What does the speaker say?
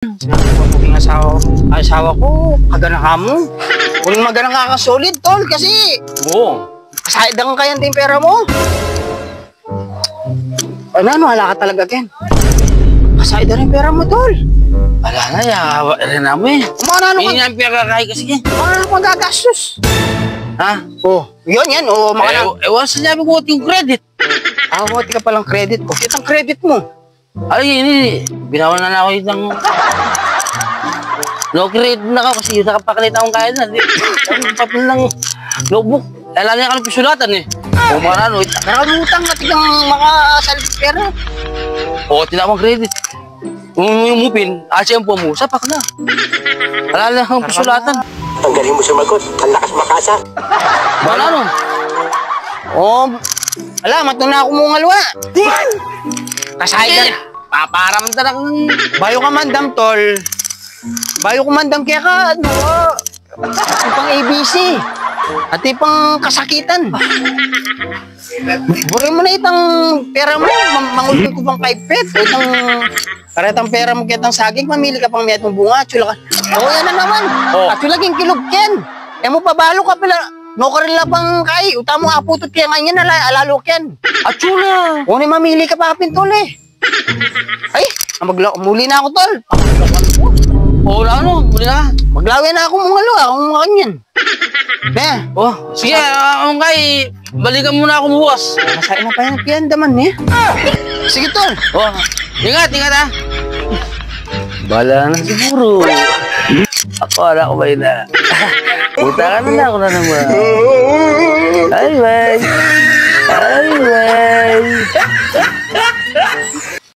Maging asawa ko, kagana ka mo. Kung magana ka solid, tol, kasi... Oo. Kasahid lang kaya yung pera mo. Ano, hala ka talaga, Ken. Kasahid na rin pera mo, tol. Wala na, yawa rin namin. Ano Hindi nga pera kahit kasi yan. Ano kang gagastos? Ha? Yan. Ewan sinabi ko yung credit. Buti ka palang credit ko. Ito ang credit mo. Ay, hindi. Binawan na ako yung... No credit na ka kasi yung nakapakalita akong kaya na. Ang papel ng notebook. Alam niya ka ng pisulatan eh. O marano. Nakamutang na tigang makasalit pera. O, tinawang credit. Yung mupin, asya yung mo, sapak na. Alam niya kang pisulatan. Ang galing mo sumagot. Ang lakas makasa. Marano. Matuna ako mong alwa. Kasahid na. Paparamang talaga ng... Bayo ka mandam, tol. Bayo ko mandam kaya ka, ipang ABC. At ipang kasakitan. Buri mo na itang pera mo. Mangulpin ko pang 5 pet. Karetang pera mo kitang saging. Mamili ka pang metong bunga. Tsula ka. Yan na naman. Tsula king kilog ken. Mo pabalo ka pala. No ka rin lang pang kay. Uta mo aputot kaya ngayon alalo ken. Tsula. Ni mamili ka pa pintol eh. Ay, muli na ako, tol. Wala muli na. Maglawi na ako mga lo, akong mga kanyan. Sige, kay, balikan muna ako bukas. Masain na pa yan, piyandaman eh. Sige, tol. Ingat ha. Bala na siguro. Ako ko ba na. Punta ka na ako na naman. Bye.